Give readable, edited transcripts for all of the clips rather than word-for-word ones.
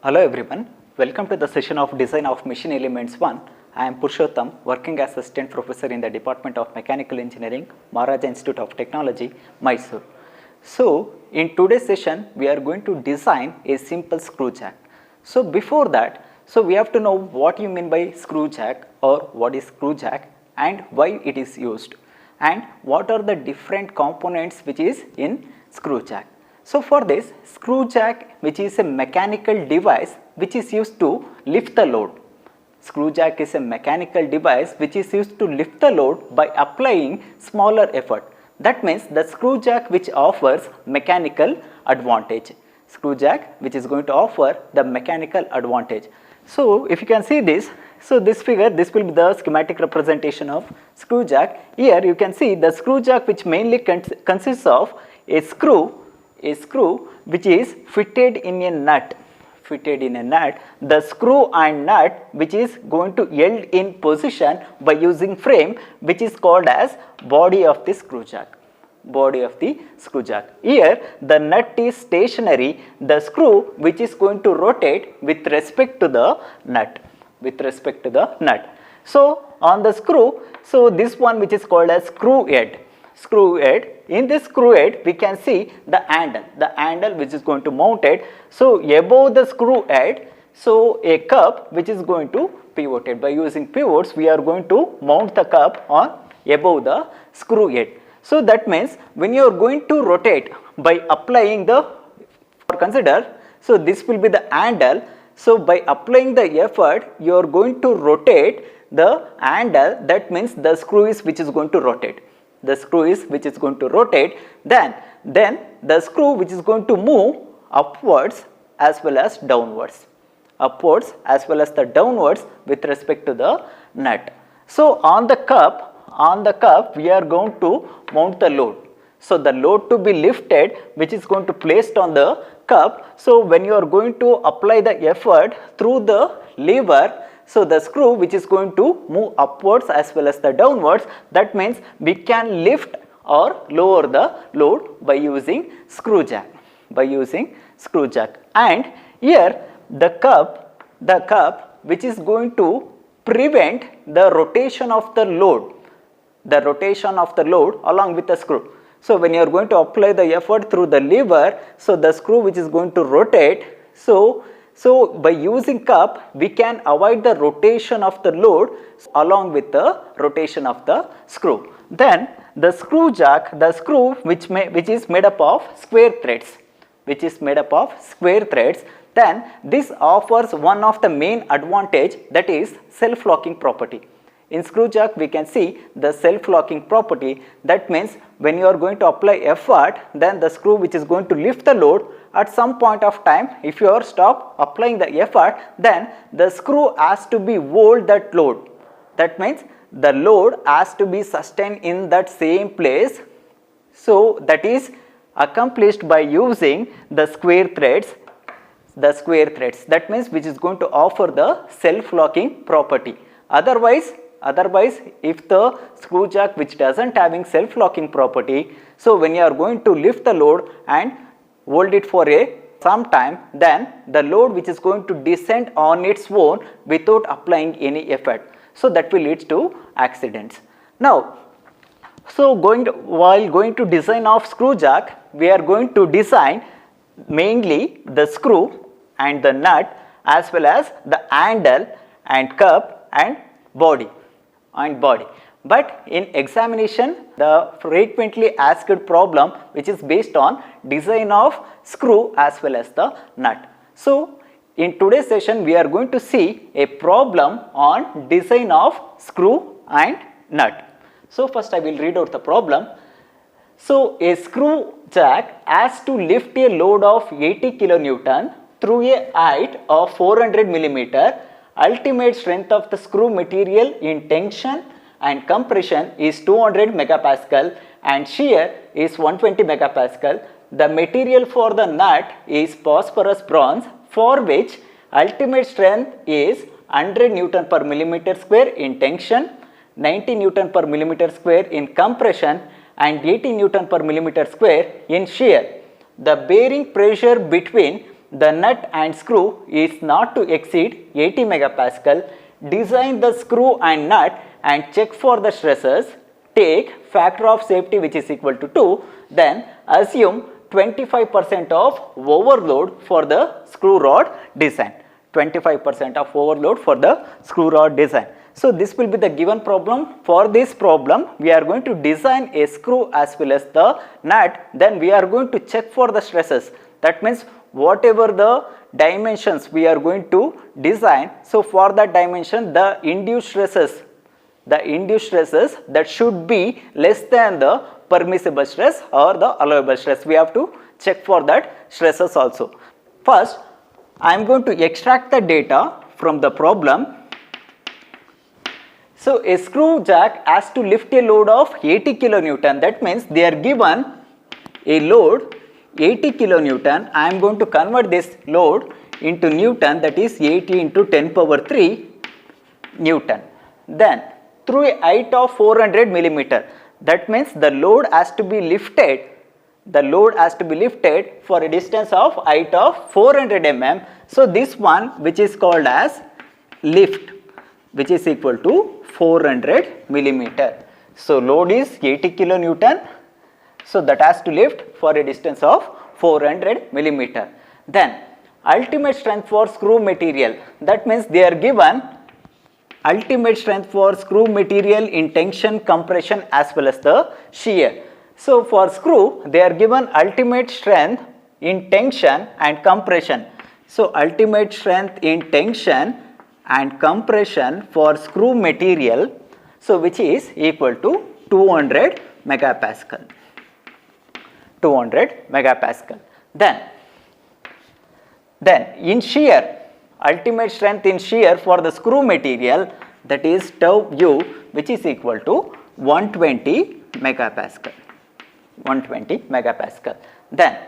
Hello everyone, welcome to the session of Design of Machine Elements 1. I am Purushottam, working as Assistant Professor in the Department of Mechanical Engineering, Maharaja Institute of Technology, Mysore. So, in today's session, we are going to design a simple screw jack. So, before that, we have to know what you mean by screw jack or what is screw jack and why it is used and what are the different components which is in screw jack. So, for this screw jack, which is a mechanical device which is used to lift the load. Screw jack is a mechanical device which is used to lift the load by applying smaller effort. That means the screw jack which offers mechanical advantage. Screw jack which is going to offer the mechanical advantage. So, if you can see this, so this figure, this will be the schematic representation of screw jack. Here you can see the screw jack which mainly consists of a screw which is fitted in a nut. The screw and nut which is going to held in position by using frame which is called as body of the screw jack. Here the nut is stationary, the screw which is going to rotate with respect to the nut. So on the screw, so this one which is called as screw head. In this screw head we can see the handle which is going to mount it. So above the screw head, so a cup which is going to pivoted. By using pivots we are going to mount the cup on above the screw head. So that means when you are going to rotate by applying the, consider, so this will be the handle. So by applying the effort you are going to rotate the handle, that means the screw is which is going to rotate. Then the screw which is going to move upwards as well as downwards. With respect to the nut. So on the cup we are going to mount the load. So the load to be lifted which is going to placed on the cup. So when you are going to apply the effort through the lever, so the screw which is going to move upwards as well as the downwards, that means we can lift or lower the load by using screw jack. And here the cup which is going to prevent the rotation of the load. Along with the screw. So when you are going to apply the effort through the lever, so the screw which is going to rotate, so by using cup we can avoid the rotation of the load along with the rotation of the screw. Then the screw jack, which is made up of square threads. Then this offers one of the main advantage, that is self-locking property. In screw jack we can see the self-locking property. That means when you are going to apply effort, then the screw which is going to lift the load, at some point of time if you are stop applying the effort, then the screw has to be hold that load. That means the load has to be sustained in that same place. So that is accomplished by using the square threads. That means which is going to offer the self-locking property. Otherwise if the screw jack which doesn't having self-locking property, so when you are going to lift the load and hold it for some time, then the load which is going to descend on its own without applying any effort. So that will lead to accidents. Now, so while going to design of screw jack, we are going to design mainly the screw and the nut as well as the handle and cup and body. But in examination, the frequently asked problem which is based on design of screw as well as the nut. So in today's session we are going to see a problem on design of screw and nut. So first I will read out the problem. So a screw jack has to lift a load of 80 kN through a height of 400 mm. Ultimate strength of the screw material in tension and compression is 200 megapascal and shear is 120 megapascal. The material for the nut is phosphorus bronze, for which ultimate strength is 100 Newton per millimeter square in tension, 90 Newton per millimeter square in compression and 80 Newton per millimeter square in shear. The bearing pressure between the nut and screw is not to exceed 80 megapascal. Design the screw and nut and check for the stresses. Take factor of safety which is equal to 2. Then assume 25% of overload for the screw rod design. 25% of overload for the screw rod design. So this will be the given problem. For this problem, we are going to design a screw as well as the nut. Then we are going to check for the stresses. That means whatever the dimensions we are going to design. So for that dimension, the induced stresses that should be less than the permissible stress or the allowable stress. We have to check for that stresses also. First, I am going to extract the data from the problem. So a screw jack has to lift a load of 80 kilonewton. That means they are given a load 80 kilonewton. I am going to convert this load into Newton, that is 80 into 10 power 3 Newton. Then through a height of 400 millimeter. That means the load has to be lifted. The load has to be lifted for a distance of height of 400 mm. So this one which is called as lift, which is equal to 400 millimeter. So load is 80 kilonewton. So that has to lift for a distance of 400 millimeter. Then ultimate strength for screw material. That means they are given ultimate strength for screw material in tension, compression as well as the shear. So for screw, they are given ultimate strength in tension and compression. So ultimate strength in tension and compression for screw material, so which is equal to 200 megapascal. 200 megapascal. Then in shear, ultimate strength in shear for the screw material, that is tau u, which is equal to 120 megapascal. 120 megapascal. Then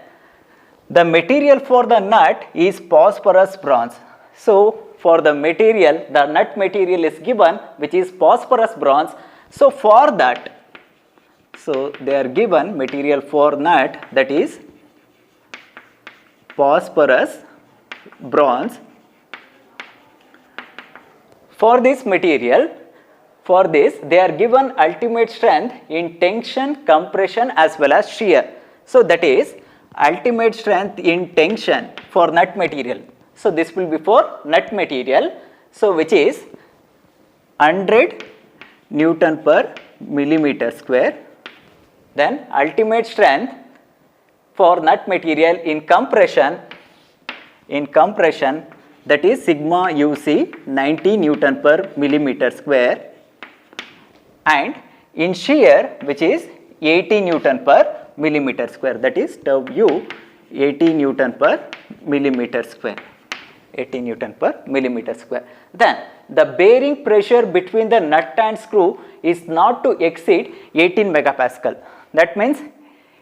the material for the nut is phosphorus bronze. So for the material, the nut material is given which is phosphorus bronze. So for that, so they are given material for nut, that is phosphorus bronze. For this material, for this they are given ultimate strength in tension, compression as well as shear. So that is ultimate strength in tension for nut material. So this will be for nut material. So which is 100 Newton per millimeter square. Then ultimate strength for nut material in compression, that is sigma UC 90 Newton per millimeter square, and in shear which is 80 Newton per millimeter square, that is tau u 80 Newton per millimeter square. 80 Newton per millimeter square. Then the bearing pressure between the nut and screw is not to exceed 18 megapascal. That means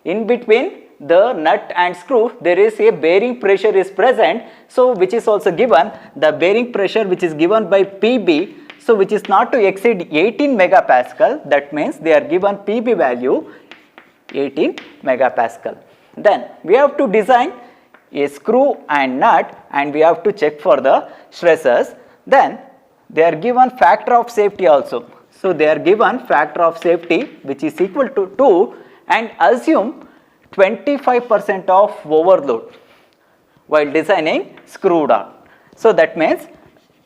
in between the nut and screw there is a bearing pressure is present. So which is also given the bearing pressure which is given by PB. So which is not to exceed 18 megapascal. That means they are given PB value 18 megapascal. Then we have to design a screw and nut and we have to check for the stresses. Then they are given factor of safety also. So they are given factor of safety which is equal to 2 and assume 25% of overload while designing screw rod. So that means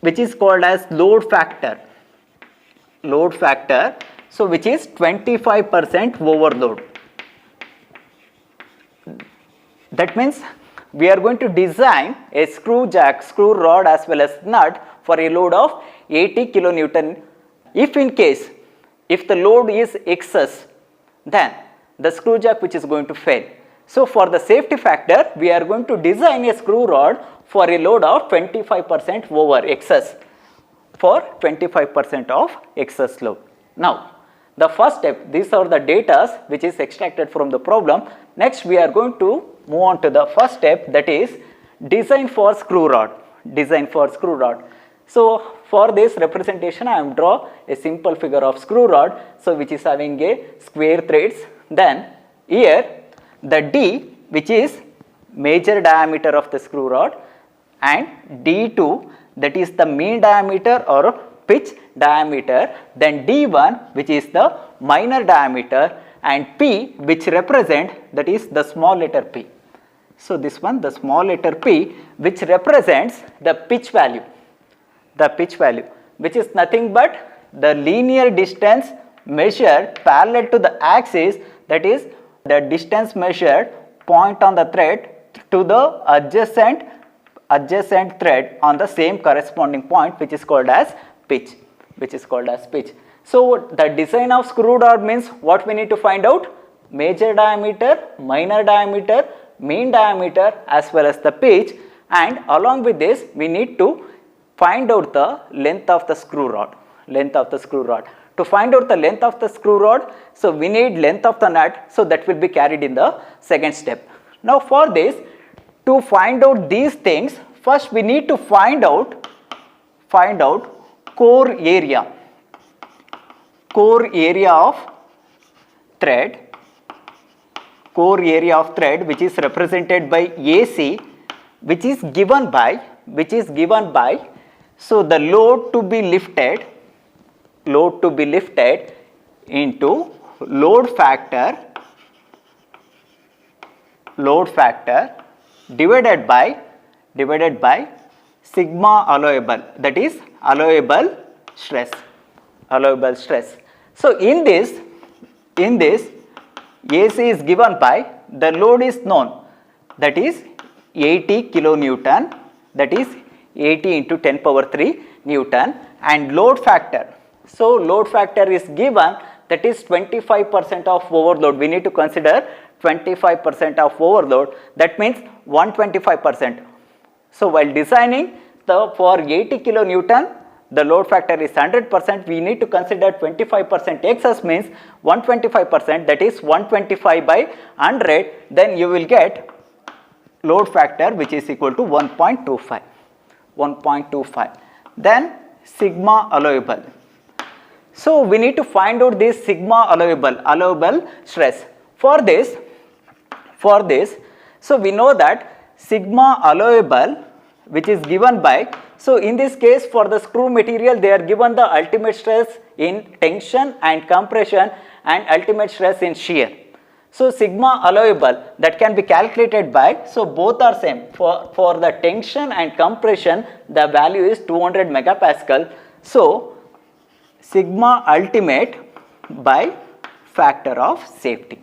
which is called as load factor. Load factor, so which is 25% overload. That means we are going to design a screw jack, screw rod as well as nut for a load of 80 kilonewton. If in case, if the load is excess, then the screw jack which is going to fail. So for the safety factor, we are going to design a screw rod for a load of 25% over excess, for 25% of excess load. Now, the first step, these are the data which is extracted from the problem. Next, we are going to move on to the first step, that is design for screw rod. Design for screw rod. So for this representation, I am draw a simple figure of screw rod, so which is having a square threads. Then here the D, which is major diameter of the screw rod, and D2 that is the mean diameter or pitch diameter, then D1 which is the minor diameter, and P which represent that is the small letter P. So this one, the small letter P, which represents the pitch value, which is nothing but the linear distance measured parallel to the axis, that is the distance measured point on the thread to the adjacent thread on the same corresponding point, which is called as pitch, So the design of screw rod means what we need to find out? Major diameter, minor diameter, mean diameter as well as the pitch, and along with this we need to find out the length of the screw rod. To find out the length of the screw rod, so we need length of the nut, so that will be carried in the second step. Now for this, to find out these things, first we need to find out core area of thread, which is represented by AC, which is given by so the load to be lifted into load factor divided by sigma allowable, that is allowable stress. So in this AC is given by, the load is known, that is 80 kilonewton, that is 80 into 10 power 3 Newton, and load factor. So load factor is given, that is 25% of overload. We need to consider 25% of overload, that means 125%. So while designing for 80 kilonewton, the load factor is 100%, we need to consider 25% excess, means 125%, that is 125 by 100, then you will get load factor which is equal to 1.25. Then sigma allowable. So we need to find out this sigma allowable stress. For this, so we know that sigma allowable, which is given by, so in this case for the screw material they are given the ultimate stress in tension and compression and ultimate stress in shear. So sigma allowable, that can be calculated by, so both are same. For the tension and compression the value is 200 megapascal. So sigma ultimate by factor of safety.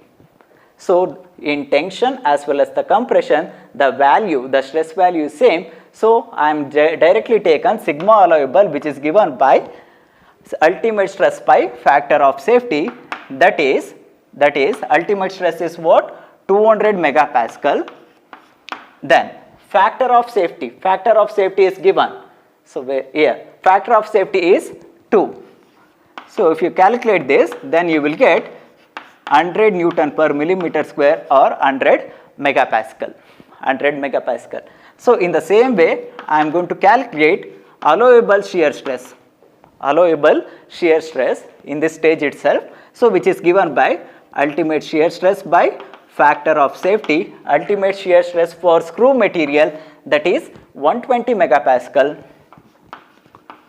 So in tension as well as the compression, the stress value is same. So I am directly taken sigma allowable, which is given by ultimate stress by factor of safety, that is ultimate stress is what? 200 megapascal. Then factor of safety is given. So here factor of safety is 2. So if you calculate this, then you will get 100 Newton per millimeter square or 100 megapascal. So in the same way, I am going to calculate allowable shear stress in this stage itself. So which is given by ultimate shear stress by factor of safety. Ultimate shear stress for screw material, that is 120 megapascal.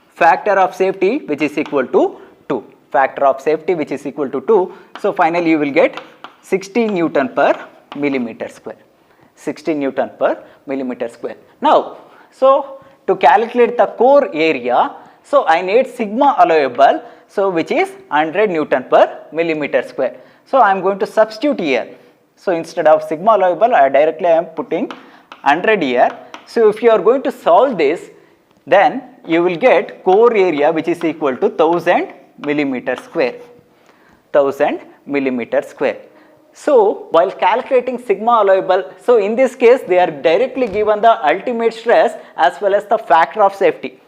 Factor of safety which is equal to 2. So finally you will get 60 Newton per millimeter square. Now, so to calculate the core area, so I need sigma allowable, so which is 100 Newton per millimeter square. So I am going to substitute here. So instead of sigma allowable, I am putting 100 here. So if you are going to solve this, then you will get core area which is equal to 1000 millimeter square. So while calculating sigma allowable, so in this case they are directly given the ultimate stress as well as the factor of safety.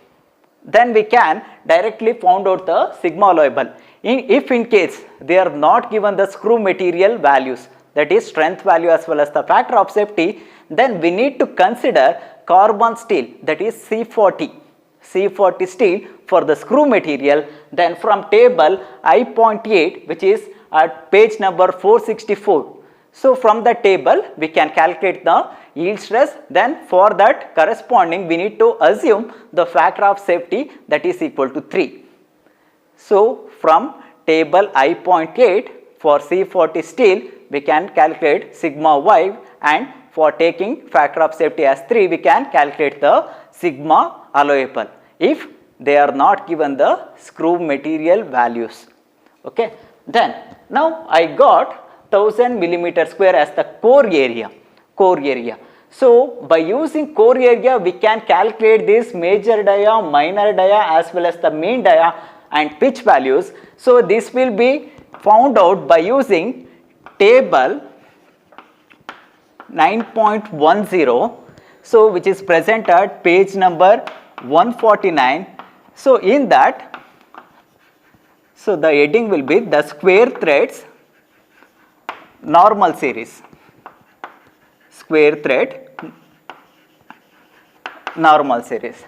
Then we can directly find out the sigma allowable. If in case they are not given the screw material values, that is strength value as well as the factor of safety, then we need to consider carbon steel, that is C40 steel for the screw material. Then from table I.8, which is at page number 464. So from the table we can calculate the yield stress. Then for that corresponding we need to assume the factor of safety that is equal to 3. So from table I.8 for C40 steel we can calculate sigma y, and for taking factor of safety as 3 we can calculate the sigma allowable if they are not given the screw material values. Okay. Then now I got 1000 millimeter square as the core area. So by using core area we can calculate this major dia, minor dia as well as the mean dia and pitch values. So this will be found out by using table 9.10, so which is present at page number 149. So in that, so the heading will be the square threads normal series. Square thread normal series.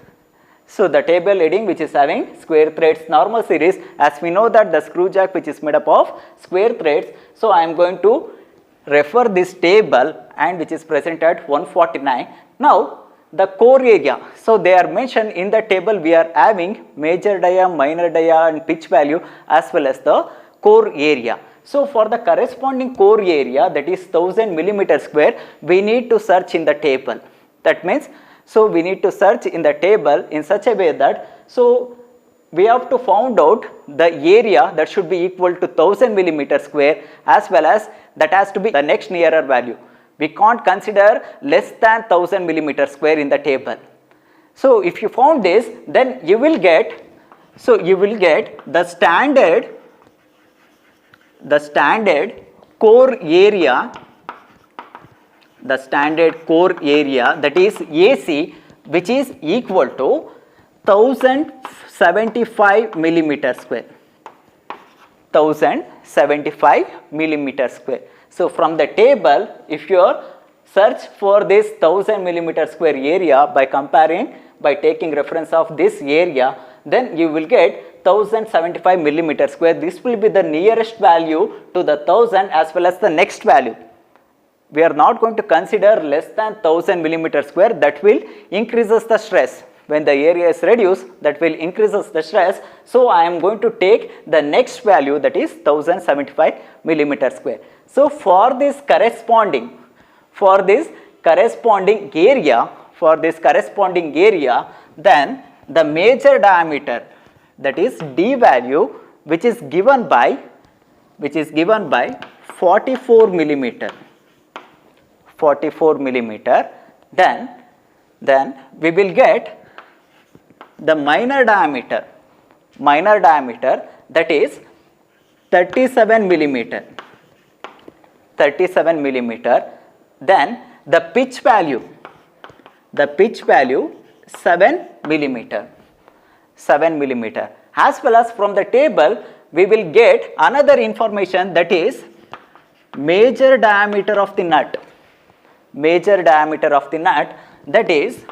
So the table heading which is having square threads normal series, as we know that the screw jack which is made up of square threads. So I am going to refer this table and which is present at 149. Now the core area, so they are mentioned in the table. We are having major dia, minor dia and pitch value as well as the core area. So for the corresponding core area, that is 1000 millimeter square, we need to search in the table. That means, so we need to search in the table in such a way that, so we have to find out the area that should be equal to 1000 millimeter square, as well as that has to be the next nearer value. We can't consider less than 1000 millimeter square in the table. So if you found this, then you will get, so you will get the standard core area, the standard core area, that is AC, which is equal to 1075 millimeter square. 1075 millimeter square. So from the table, if you search for this 1000 millimeter square area by comparing, by taking reference of this area, then you will get 1075 millimeter square. This will be the nearest value to the 1000 as well as the next value. We are not going to consider less than 1000 millimeter square. That will increases the stress. When the area is reduced, that will increases the stress. So I am going to take the next value, that is 1075 millimeter square. So for this corresponding area, then the major diameter, that is D value, which is given by 44 millimeter. Then we will get the minor diameter, that is 37 millimeter. Then the pitch value 7 millimeter. As well as from the table we will get another information, that is major diameter of the nut, that is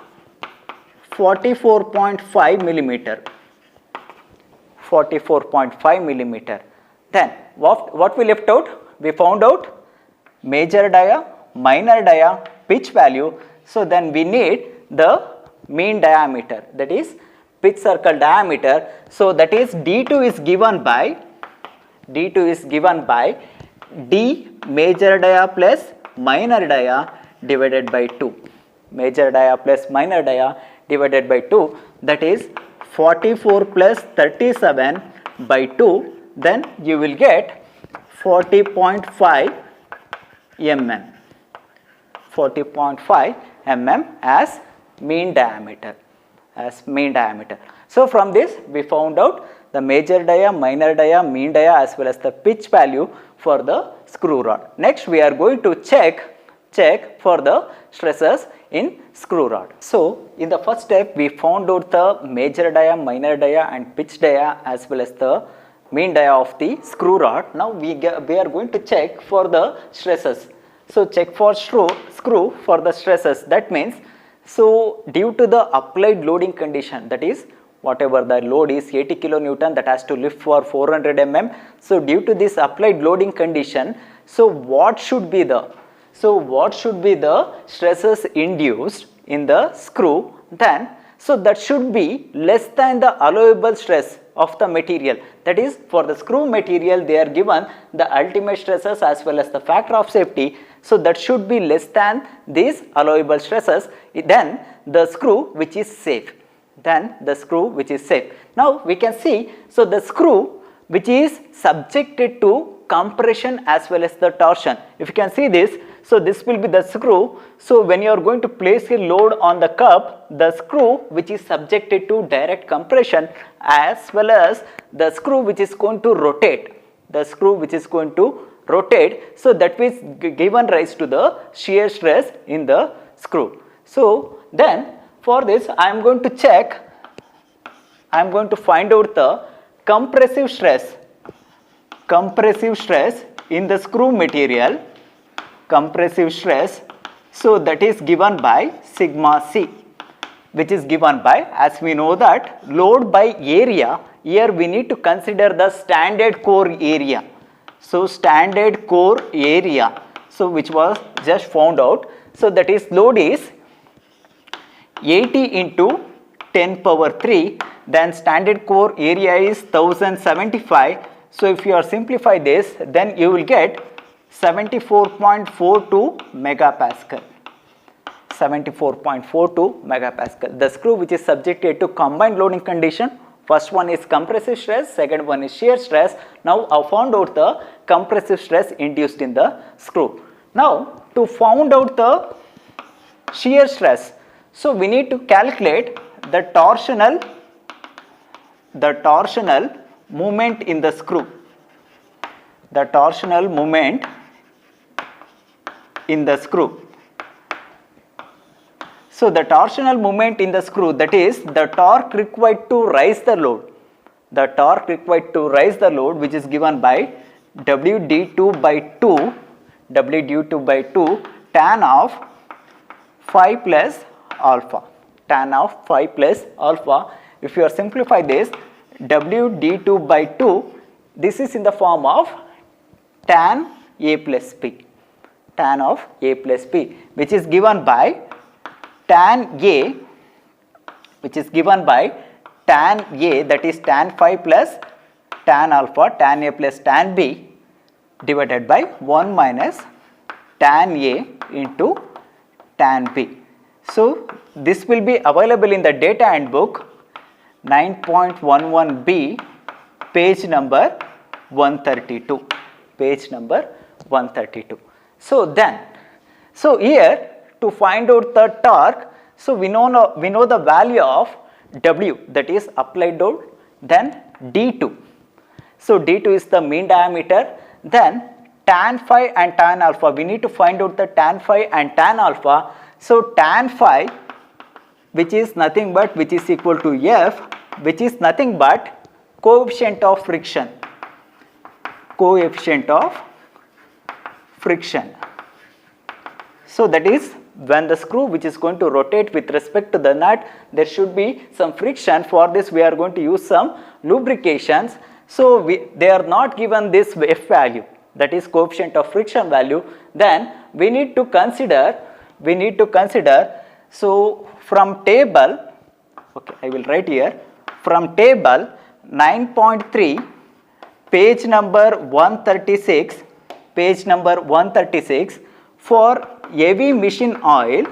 44.5 millimeter. Then what we left out? We found out major dia, minor dia, pitch value. So then we need the mean diameter, that is pitch circle diameter. So that is D2 is given by D major dia plus minor dia divided by 2. Major dia plus minor dia divided by 2, that is 44 plus 37 by 2. Then you will get 40.5 mm as mean diameter. So from this we found out the major dia, minor dia, mean dia as well as the pitch value for the screw rod. Next we are going to check for the stresses in screw rod. So in the first step we found out the major dia, minor dia and pitch dia as well as the mean dia of the screw rod. Now we are going to check for the stresses. So check for screw for the stresses. That means, so due to the applied loading condition, that is whatever the load is 80 kilonewton, that has to lift for 400 mm. So due to this applied loading condition, So what should be the stresses induced in the screw then? So that should be less than the allowable stress of the material. That is, for the screw material they are given the ultimate stresses as well as the factor of safety. So that should be less than these allowable stresses. Then the screw which is safe. Now we can see, so the screw which is subjected to compression as well as the torsion. If you can see this, so this will be the screw. So when you are going to place a load on the cup, the screw which is subjected to direct compression as well as the screw which is going to rotate. So that is given rise to the shear stress in the screw. So then for this I am going to find out the compressive stress in the screw material. So that is given by sigma c, which is given by, as we know that load by area, here we need to consider the standard core area. So standard core area, so which was just found out. So that is, load is 80 into 10 power 3, then standard core area is 1075. So if you are simplify this, then you will get 74.42 megapascal. The screw which is subjected to combined loading condition. First one is compressive stress, second one is shear stress. Now I found out the compressive stress induced in the screw. Now to find out the shear stress, so we need to calculate the torsional moment in the screw. So the torsional moment in the screw, that is the torque required to raise the load. Which is given by W d2 by 2 tan of phi plus alpha. If you are simplify this, W d2 by 2, this is in the form of tan A plus P, which is given by tan A, that is tan phi plus tan alpha, tan A plus tan B, divided by 1 minus tan A into tan B. So this will be available in the data handbook 9.11b, page number 132. So here to find out the torque, so we know the value of W, that is applied load, then D2. So D2 is the mean diameter, then tan phi and tan alpha. We need to find out the tan phi and tan alpha. So tan phi, which is nothing but, which is equal to F, which is nothing but coefficient of friction. So that is, when the screw which is going to rotate with respect to the nut, there should be some friction. For this we are going to use some lubrications. So they are not given this F value, that is coefficient of friction value. Then we need to consider, so from table, okay, I will write here, from table 9.3, page number 136, for heavy machine oil,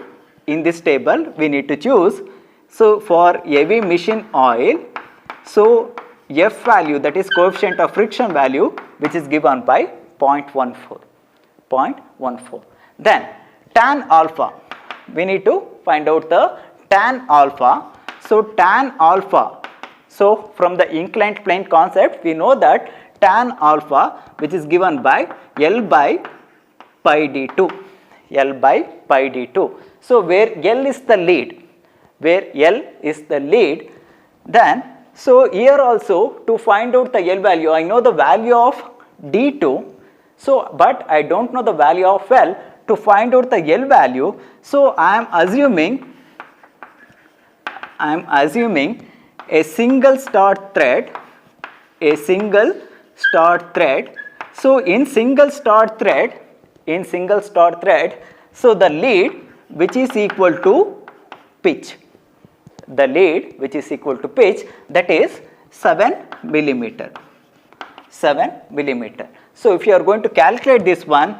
in this table we need to choose. So for heavy machine oil, so F value, that is coefficient of friction value, which is given by 0.14. Then tan alpha, we need to find out the tan alpha. So tan alpha, so from the inclined plane concept, we know that tan alpha, which is given by L by pi d2. So where L is the lead, then so here also to find out the L value, I know the value of d2, so but I don't know the value of L. To find out the L value, so I am assuming a single start thread. So in single start thread, so the lead which is equal to pitch, that is 7 millimeter. So if you are going to calculate this one,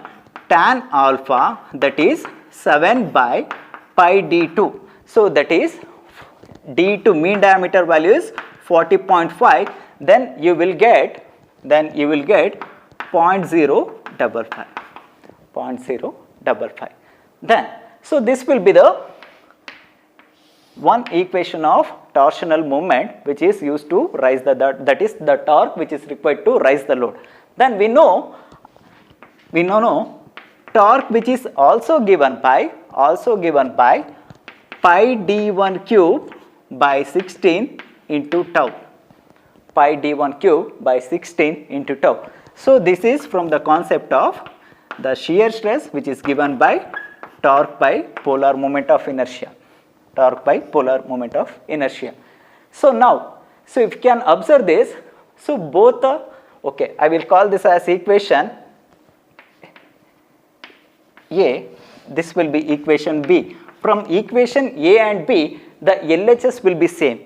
tan alpha, that is 7 by pi d2. So that is d2 mean diameter value is 40.5, then you will get 0.055. Then so this will be the one equation of torsional moment which is used to rise the, that is the torque which is required to rise the load. Then we know torque which is also given by pi d1 cube by 16 into tau. Pi d1 cube by 16 into tau. So this is from the concept of the shear stress which is given by torque by polar moment of inertia. So now, so if you can observe this, so both the, okay, I will call this as equation A, this will be equation B. From equation A and B, the LHS will be same.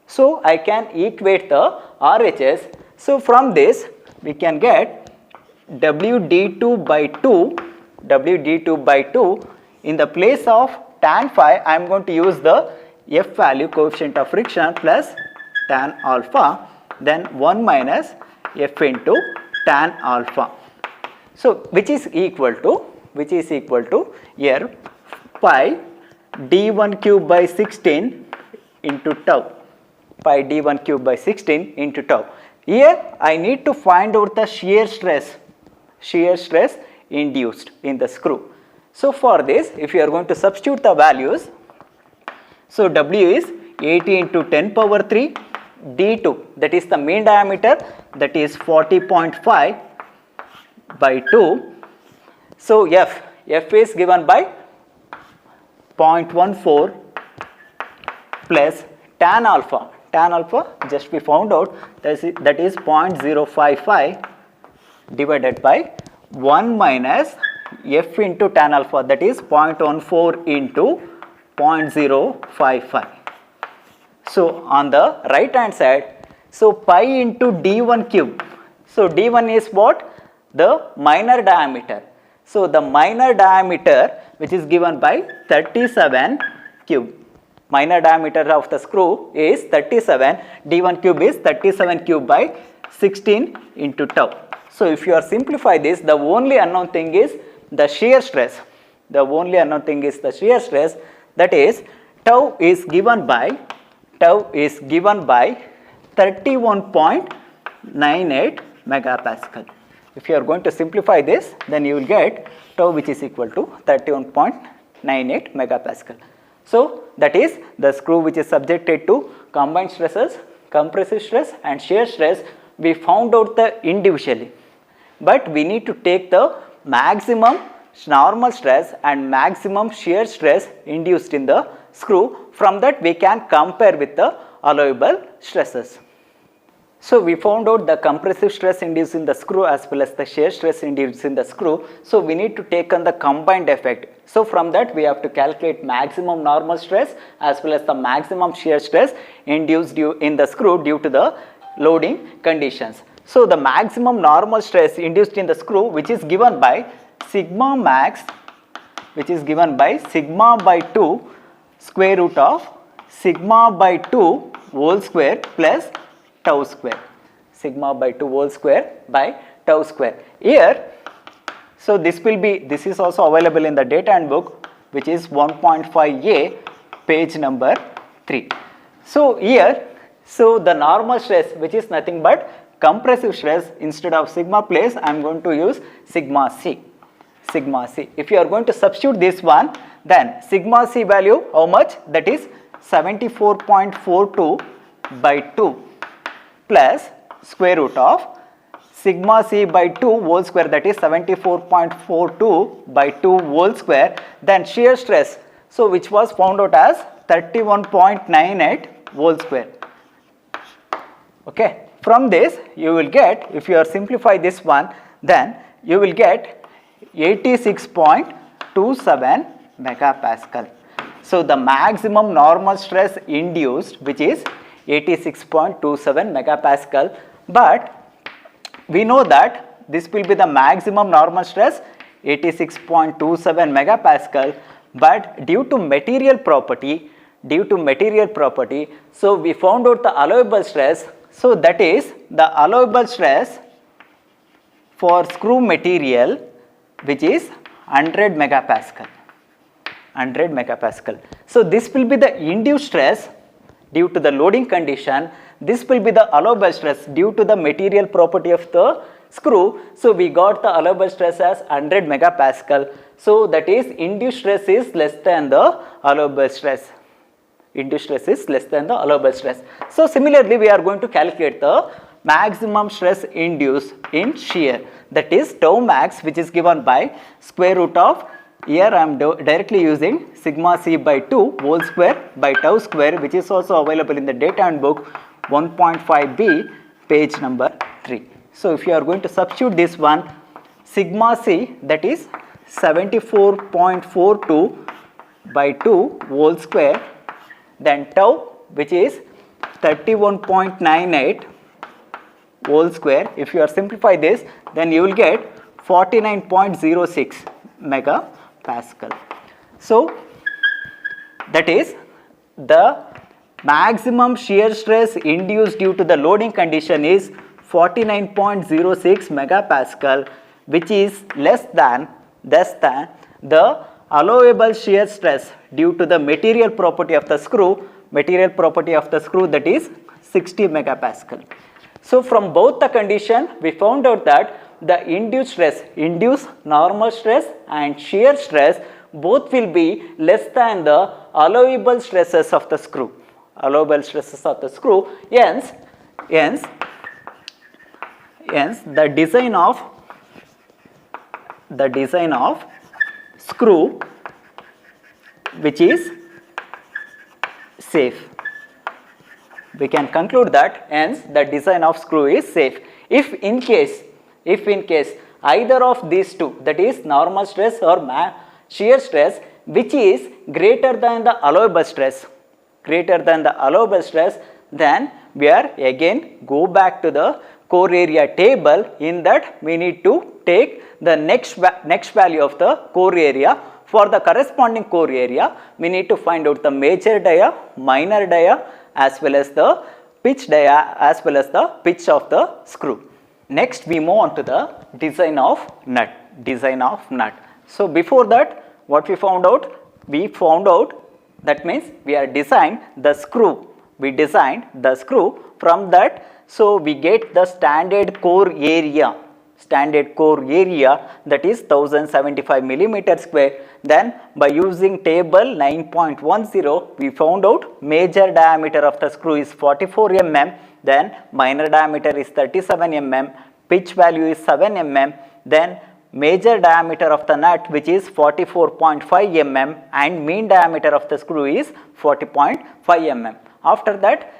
So I can equate the RHS. So from this we can get WD2 by 2, in the place of tan phi I am going to use the F value, coefficient of friction, plus tan alpha, then 1 minus F into tan alpha. So which is equal to here pi d1 cube by 16 into tau. Here I need to find out the shear stress induced in the screw. So for this, if you are going to substitute the values, so W is 80 into 10 power 3, D2, that is the mean diameter, that is 40.5 by 2. So F is given by 0.14 plus tan alpha just we found out, that is 0.055 divided by 1 minus F into tan alpha, that is 0.14 into 0.055. So on the right hand side, so pi into d1 cube. So d1 is what? The minor diameter. So the minor diameter which is given by 37 cube. Minor diameter of the screw is 37, d1 cube is 37 cube by 16 into tau. So if you are simplify this, the only unknown thing is the shear stress. That is tau is given by 31.98 megapascal. If you are going to simplify this, then you will get tau which is equal to 31.98 megapascal. So that is the screw which is subjected to combined stresses, compressive stress and shear stress, we found out the individually. But we need to take the maximum normal stress and maximum shear stress induced in the screw. From that we can compare with the allowable stresses. So we found out the compressive stress induced in the screw as well as the shear stress induced in the screw. So we need to take on the combined effect. So from that we have to calculate maximum normal stress as well as the maximum shear stress induced in the screw due to the loading conditions. So the maximum normal stress induced in the screw, which is given by sigma max, which is given by sigma by 2 square root of sigma by 2 whole square plus tau square. Sigma by 2 whole square by tau square. Here, so this is also available in the data handbook, which is 1.5a, page number 3. So here, so the normal stress, which is nothing but compressive stress, instead of sigma place I am going to use sigma c. If you are going to substitute this one, then sigma c value how much? That is 74.42 by 2 plus square root of sigma c by 2 whole square, that is 74.42 by 2 whole square, then shear stress, so which was found out as 31.98 whole square. Okay. from this you will get, if you are simplify this one, then you will get 86.27 megapascal. So the maximum normal stress induced, which is 86.27 megapascal, but we know that this will be the maximum normal stress 86.27 megapascal, but due to material property, so we found out the allowable stress. So that is the allowable stress for screw material, which is 100 megapascal. So this will be the induced stress due to the loading condition. This will be the allowable stress due to the material property of the screw. So we got the allowable stress as 100 megapascal. So that is induced stress is less than the allowable stress. So similarly, we are going to calculate the maximum stress induced in shear, that is tau max, which is given by square root of, here I am directly using sigma c by 2 whole square by tau square, which is also available in the data handbook 1.5b page number 3. So if you are going to substitute this one, sigma c, that is 74.42 by 2 whole square, then tau, which is 31.98 whole square. If you are simplify this, then you will get 49.06 megapascal. So that is the maximum shear stress induced due to the loading condition is 49.06 megapascal, which is less than the allowable shear stress due to the material property of the screw, that is 60 megapascal. So from both the condition, we found out that the induced normal stress and shear stress, both will be less than the allowable stresses of the screw. Hence the design of screw which is safe. We can conclude that hence the design of screw is safe. If in case either of these two, that is normal stress or shear stress, which is greater than the allowable stress, then we are again go back to the core area table. In that we need to take the next value of the core area. For the corresponding core area, we need to find out the major dia, minor dia, as well as the pitch dia, as well as the pitch of the screw. Next we move on to the design of nut. So before that, what we found out? That means we are designed the screw. From that, so we get the standard core area, that is 1075 millimeter square. Then by using table 9.10, we found out major diameter of the screw is 44 mm, then minor diameter is 37 mm, pitch value is 7 mm, then major diameter of the nut, which is 44.5 mm, and mean diameter of the screw is 40.5 mm. After that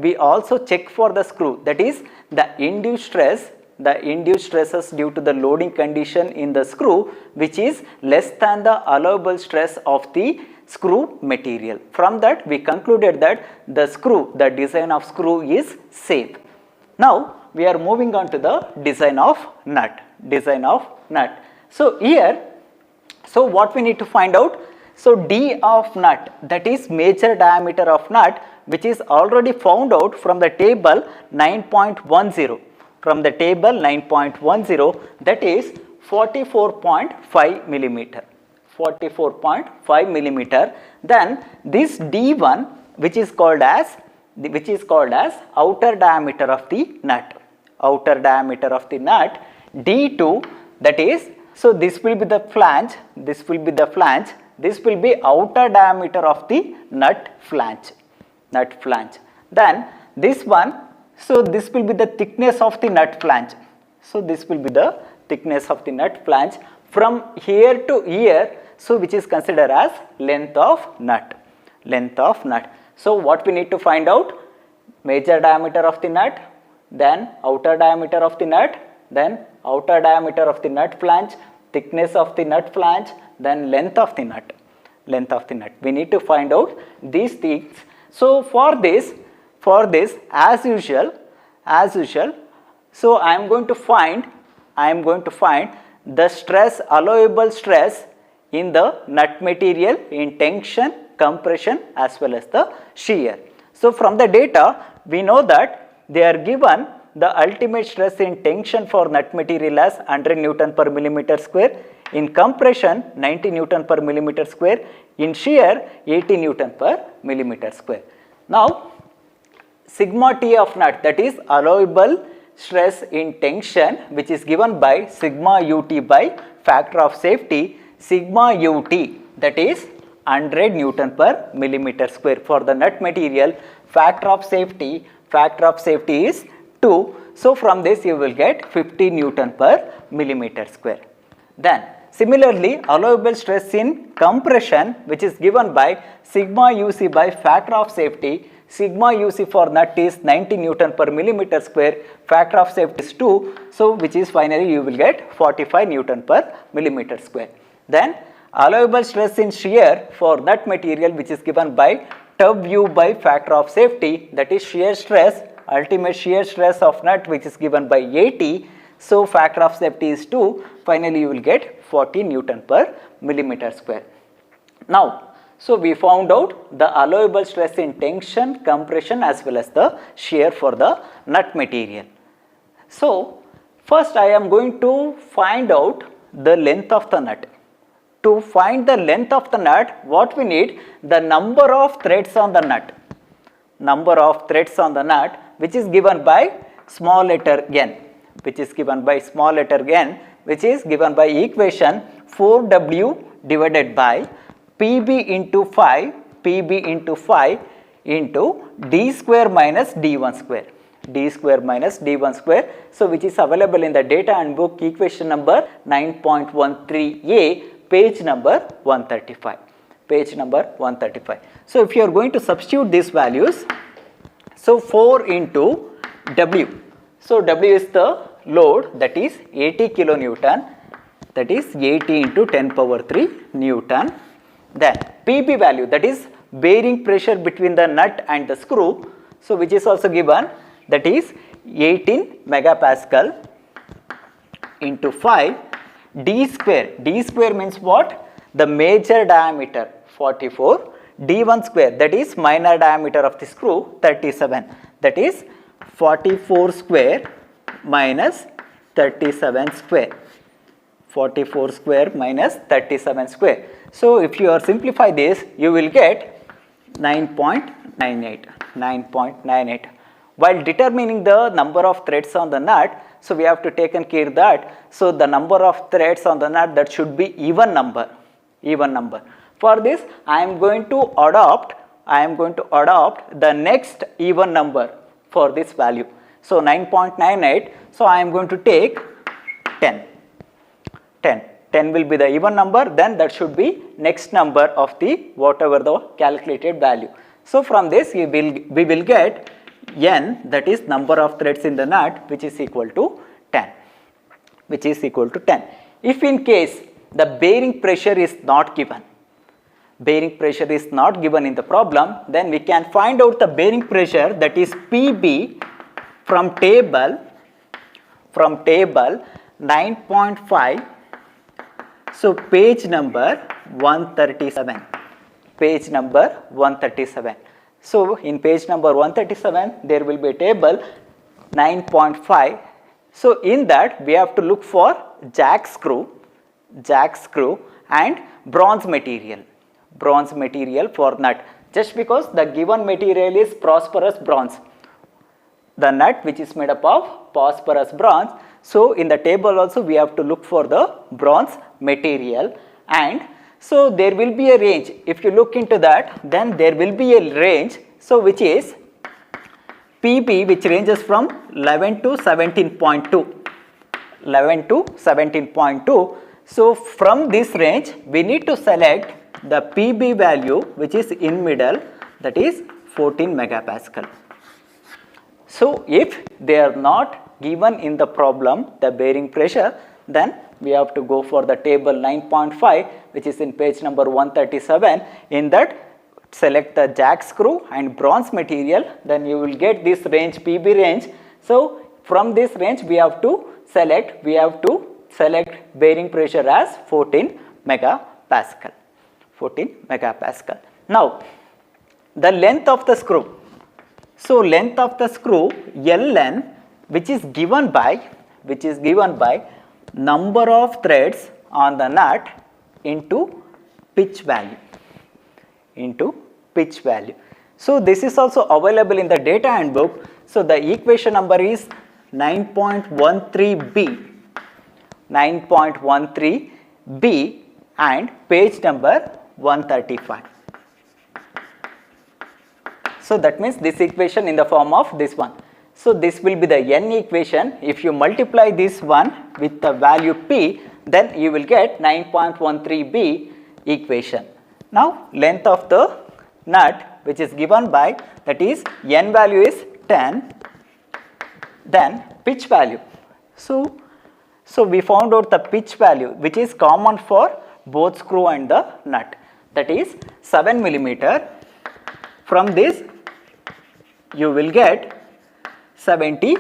we also check for the screw, that is the induced stresses due to the loading condition in the screw, which is less than the allowable stress of the screw material. From that we concluded that the design of screw is safe. Now we are moving on to the design of nut. So here, so what we need to find out? So D of nut, that is major diameter of nut, which is already found out from the table 9.10. That is 44.5 millimeter. Then this D1, which is called as outer diameter of the nut. D2, that is, so this will be the flange, this will be outer diameter of the nut flange. Then this one, so this will be the thickness of the nut flange. From here to here, so which is considered as length of nut. So what we need to find out? major diameter of the nut, then outer diameter of the nut, then outer diameter of the nut flange, thickness of the nut flange, then length of the nut. We need to find out these things. So for this as usual, so I am going to find the stress, allowable stress in the nut material in tension, compression as well as the shear. So from the data we know that they are given the ultimate stress in tension for nut material as 100 Newton per millimeter square, in compression 90 Newton per millimeter square, in shear 80 Newton per millimeter square. Now sigma T of nut, that is allowable stress in tension, which is given by sigma ut by factor of safety, sigma ut, that is 100 Newton per millimeter square for the nut material. Factor of safety is 2. So from this you will get 50 Newton per millimeter square. Then similarly, allowable stress in compression, which is given by sigma uc by factor of safety. Sigma uc for nut is 90 Newton per millimeter square, factor of safety is 2, so which is finally you will get 45 Newton per millimeter square. Then allowable stress in shear for nut material, which is given by tau u by factor of safety, that is shear stress, ultimate shear stress of nut, which is given by 80, so factor of safety is 2, finally you will get 40 Newton per millimeter square. Now so we found out the allowable stress in tension, compression as well as the shear for the nut material. So first I am going to find out the length of the nut. To find the length of the nut, what we need? The number of threads on the nut. Which is given by small letter n. Which is given by equation 4w divided by PB into 5 into d square minus d1 square. So which is available in the data handbook equation number 9.13a, page number 135. So if you are going to substitute these values, so 4 into W. So W is the load, that is 80 kilonewton, that is 80 into 10 power 3 Newton. Then PB value, that is bearing pressure between the nut and the screw, so which is also given, that is 18 megapascal into 5 d square. D square means what? The major diameter 44, d1 square, that is minor diameter of the screw 37, that is 44 square minus 37 square. 44 square minus 37 square. So if you simplify this, you will get 9.98. While determining the number of threads on the nut, so we have to take care that, so the number of threads on the nut, that should be even number. For this I am going to adopt the next even number for this value. So 9.98, so I am going to take 10 will be the even number, then that should be next number of the whatever the calculated value. So from this we will get n, that is number of threads in the nut, which is equal to 10. If in case the bearing pressure is not given in the problem, then we can find out the bearing pressure, that is PB from table 9.5. So page number 137. So in page number 137 there will be a table 9.5. So in that we have to look for jack screw and bronze material for nut, just because the given material is phosphorus bronze. The nut which is made up of phosphorus bronze. So in the table also we have to look for the bronze material, and so there will be a range. If you look into that, then there will be a range, so which is PB, which ranges from 11 to 17.2. So from this range we need to select the PB value which is in middle, that is 14 megapascal. So if they are not given in the problem, the bearing pressure, then we have to go for the table 9.5, which is in page number 137. In that, select the jack screw and bronze material, then you will get this range, PB range. So from this range we have to select bearing pressure as 14 megapascal. 14 megapascal. Now the length of the screw. So length of the screw Ln, which is given by number of threads on the nut into pitch value. So this is also available in the data handbook. So the equation number is 9.13b and page number 135. So that means this equation in the form of this one. So this will be the n equation. If you multiply this one with the value p, then you will get 9.13b equation. Now length of the nut, which is given by, that is n value is 10, then pitch value. So we found out the pitch value, which is common for both screw and the nut, that is 7 millimeter. From this you will get 70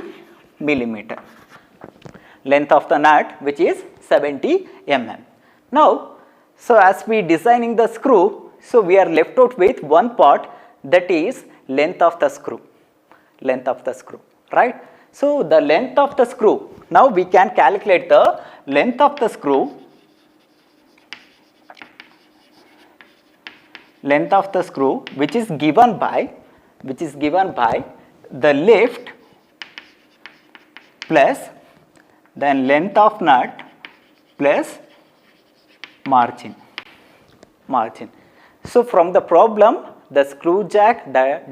millimeter. Length of the nut, which is 70 mm. Now, so as we designing the screw, so we are left out with one part, that is length of the screw. Right? So the length of the screw. Now we can calculate the length of the screw. Length of the screw, which is given by the lift plus then length of nut plus margin. So from the problem, the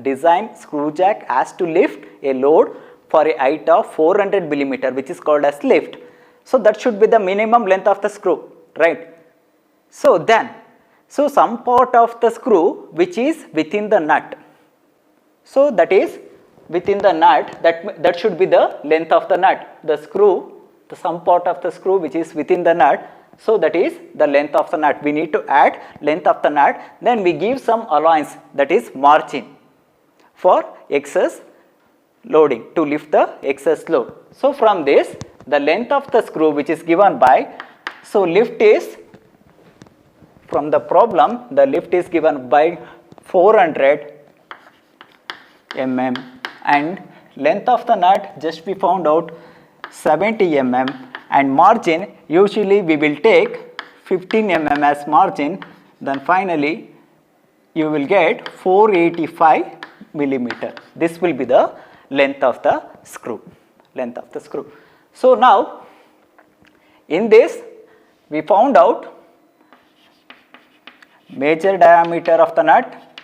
design screw jack has to lift a load for a height of 400 millimeter, which is called as lift. So that should be the minimum length of the screw, right? So some part of the screw which is within the nut. So that is within the nut, that should be the length of the nut. Some part of the screw which is within the nut, so that is the length of the nut. We need to add length of the nut, then we give some allowance, that is margin, for excess loading, to lift the excess load. So from this, the length of the screw which is given by, so lift is, from the problem, the lift is given by 400 mm and length of the nut just we found out 70 mm, and margin usually we will take 15 mm as margin, then finally you will get 485 millimeter. This will be the length of the screw. So now in this we found out major diameter of the nut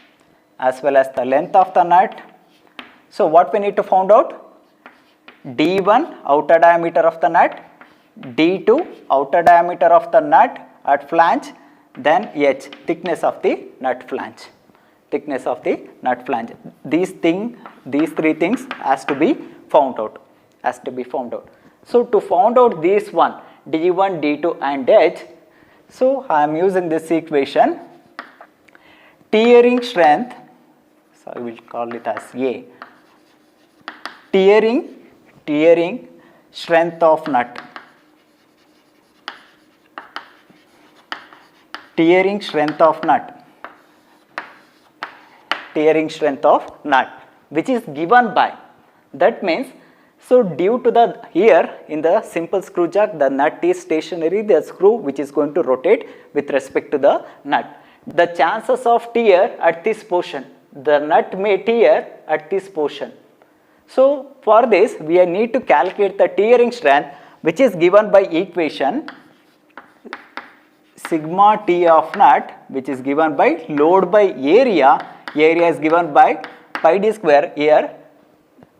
as well as the length of the nut. So what we need to find out? D1 outer diameter of the nut, D2 outer diameter of the nut at flange, then H thickness of the nut flange. These three things has to be found out. So to find out this one, D1, D2 and H, so I am using this equation. Tearing strength, so I will call it as A. Tearing strength of nut. Tearing strength of nut, which is given by, that means, so due to the, here in the simple screw jack, the nut is stationary, the screw which is going to rotate with respect to the nut. The chances of tear at this portion, the nut may tear at this portion. So for this we need to calculate the tearing strength, which is given by equation sigma T of nut, which is given by load by area. Area is given by pi d square, here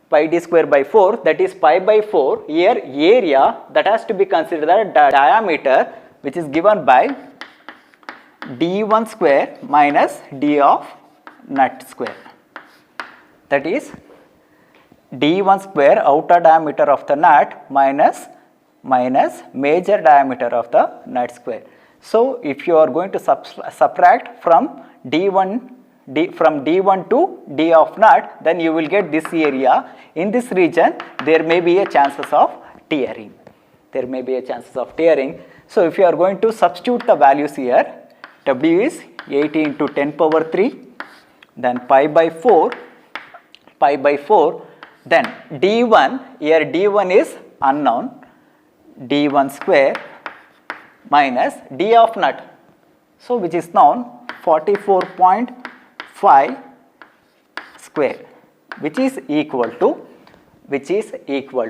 pi d square by 4, that is pi by 4. Here area, that has to be considered the diameter, which is given by d1 square minus d of nut square, that is d1 square outer diameter of the nut minus major diameter of the nut square. So if you are going to subtract from d1 to d of nut, then you will get this area. In this region there may be a chances of tearing. So if you are going to substitute the values here, W is 80 into 10 power 3, then pi by 4, then d1, here d1 is unknown, d1 square minus d of nut, so which is known, 44.5 square, which is equal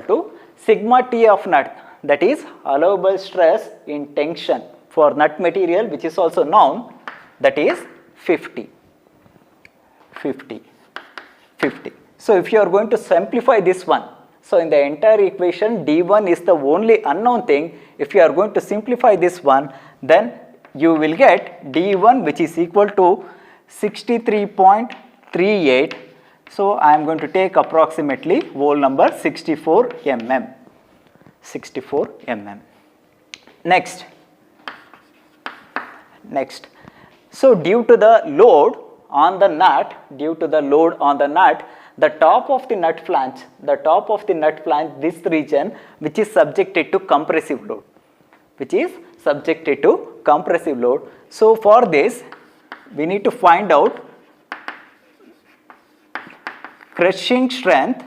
to sigma T of nut, that is allowable stress in tension for nut material, which is also known, that is 50. So if you are going to simplify this one, so in the entire equation d1 is the only unknown thing. If you are going to simplify this one, then you will get d1 which is equal to 63.38. So I am going to take approximately whole number 64 mm. Next. So due to the load on the nut, the top of the nut flange, this region which is subjected to compressive load, So for this we need to find out crushing strength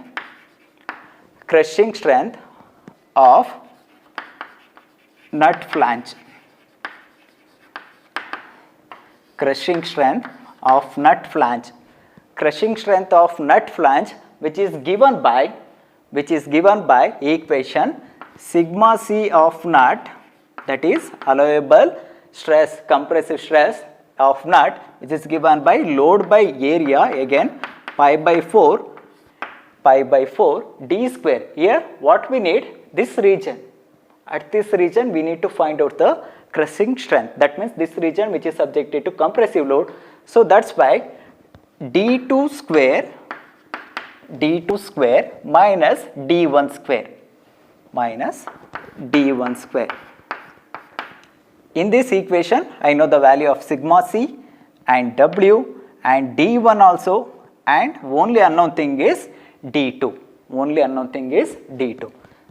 of nut flange. Crushing strength of nut flange, which is given by equation sigma C of nut, that is allowable stress, compressive stress of nut, which is given by load by area, again pi by 4 d square. Here what we need, this region, at this region we need to find out the crushing strength, that means this region which is subjected to compressive load. So that's why d2 square minus d1 square. In this equation I know the value of sigma C and W and d1 also, and only unknown thing is d2.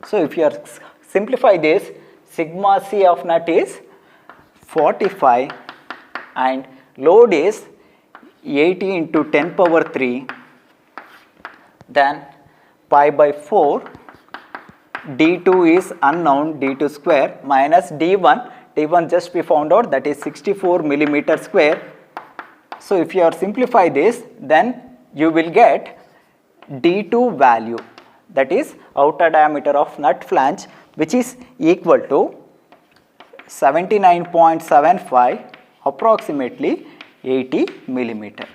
So if you are simplify this, sigma C of nut is 45 and load is 80 into 10 power 3, then pi by 4, d2 is unknown, d2 square minus d1 just we found out, that is 64 millimeter square. So if you are simplify this, then you will get d2 value, that is outer diameter of nut flange, which is equal to 79.75, approximately 80 millimeter.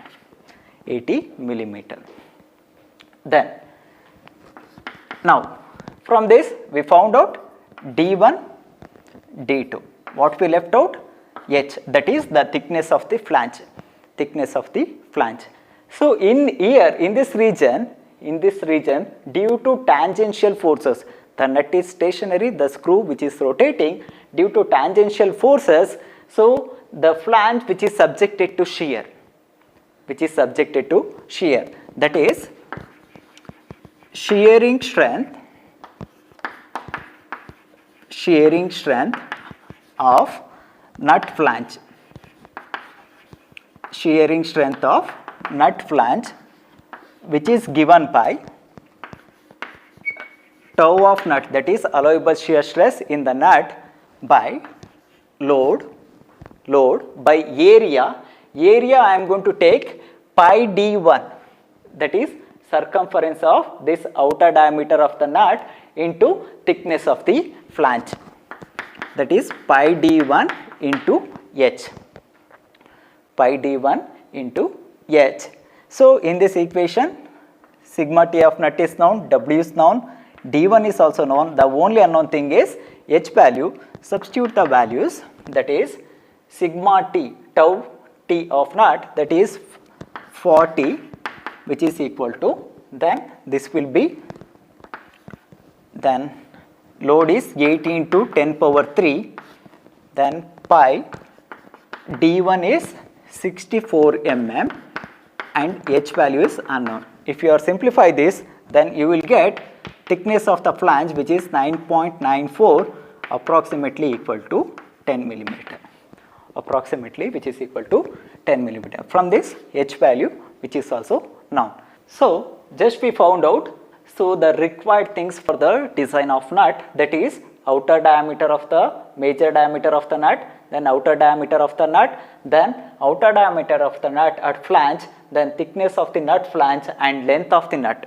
Then now from this we found out d1, d2. What we left out? H, that is the thickness of the flange. So in this region, due to tangential forces, the nut is stationary, the screw which is rotating, due to tangential forces, so the flange which is subjected to shear, that is shearing strength of nut flange, which is given by tau of nut, that is allowable shear stress in the nut, by load by area. I am going to take pi d1, that is circumference of this outer diameter of the nut into thickness of the flange, that is pi d1 into h. So in this equation, sigma T of nut is known, W is known, d1 is also known. The only unknown thing is h value. Substitute the values, that is sigma T, tau T of nut, that is 40, which is equal to then this will be, then load is 80 into 10 power 3, then pi d1 is 64 mm and h value is unknown. If you are simplify this, then you will get thickness of the flange which is 9.94 approximately equal to 10 millimeter, approximately which is equal to 10 millimeter. From this h value which is also known. So just we found out, so the required things for the design of nut, that is outer diameter of the major diameter of the nut, then outer diameter of the nut, then outer diameter of the nut at flange, then thickness of the nut flange and length of the nut,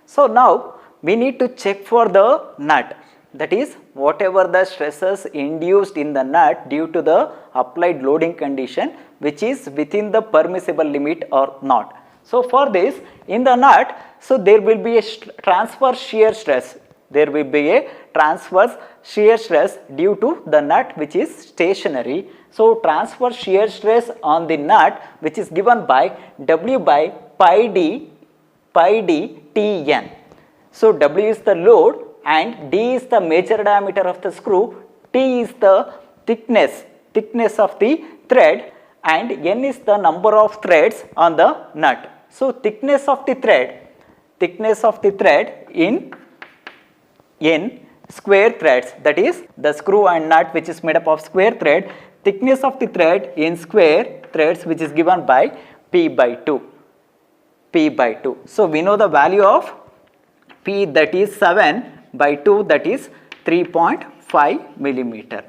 So now we need to check for the nut, that is whatever the stresses induced in the nut due to the applied loading condition, which is within the permissible limit or not. So for this, in the nut, so there will be a transverse shear stress. There will be a transverse shear stress due to the nut which is stationary. So transverse shear stress on the nut which is given by W by pi d Tn. So W is the load and D is the major diameter of the screw, T is the thickness of the thread, and N is the number of threads on the nut. So thickness of the thread in square threads, that is the screw and nut which is made up of square thread, thickness of the thread in square threads which is given by P by 2. So we know the value of P, that is 7 by 2, that is 3.5 millimeter.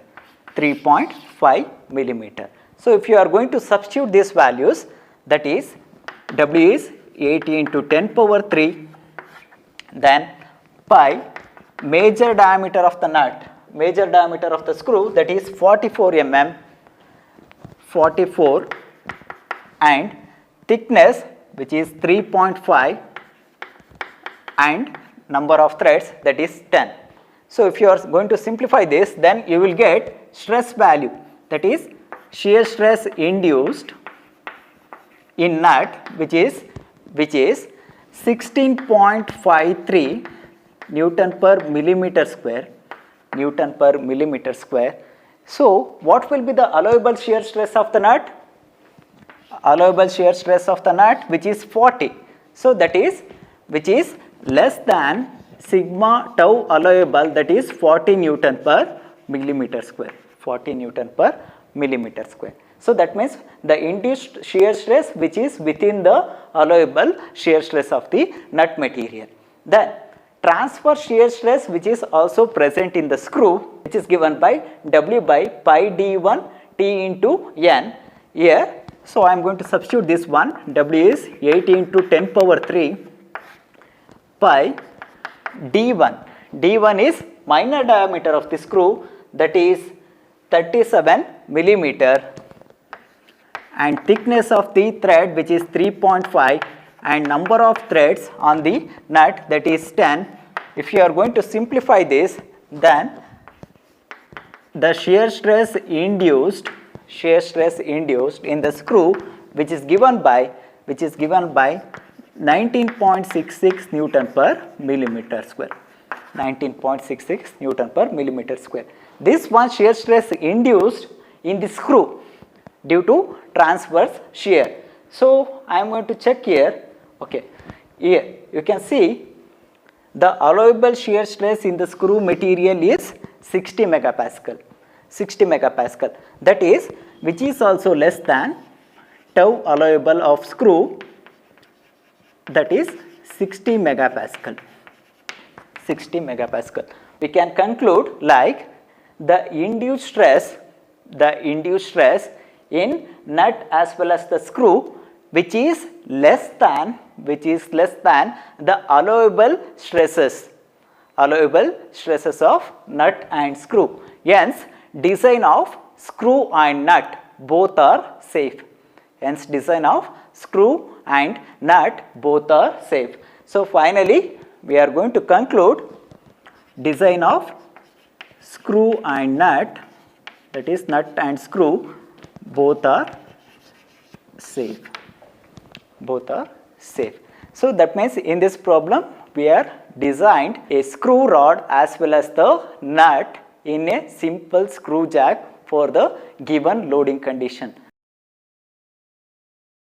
So if you are going to substitute these values, that is W is 80 into 10 power 3, then pi major diameter of the nut, major diameter of the screw, that is 44 mm, and thickness which is 3.5 and number of threads, that is 10. So if you are going to simplify this, then you will get stress value, that is shear stress induced in nut which is 16.53 Newton per millimeter square. So what will be the allowable shear stress of the nut? Allowable shear stress of the nut which is 40. So that is which is less than sigma tau allowable, that is 40 Newton per millimeter square. So that means the induced shear stress which is within the allowable shear stress of the nut material. Then transverse shear stress which is also present in the screw, which is given by W by pi d1 T into N here. So I am going to substitute this one. W is 80 into 10 power 3 pi d1. D1 is minor diameter of the screw, that is 37 millimeter, and thickness of the thread which is 3.5 and number of threads on the nut, that is 10. If you are going to simplify this, then the shear stress induced in the screw which is given by 19.66 Newton per millimeter square. 19.66 Newton per millimeter square. This one shear stress induced in the screw due to transverse shear. So I am going to check here. Okay, here you can see the allowable shear stress in the screw material is 60 megapascal. That is which is also less than tau allowable of screw, that is 60 megapascal. We can conclude like the induced stress in nut as well as the screw which is less than the allowable stresses of nut and screw. Hence design of screw and nut both are safe. So finally we are going to conclude design of screw and nut, that is nut and screw, both are safe. So that means in this problem we are designed a screw rod as well as the nut in a simple screw jack for the given loading condition.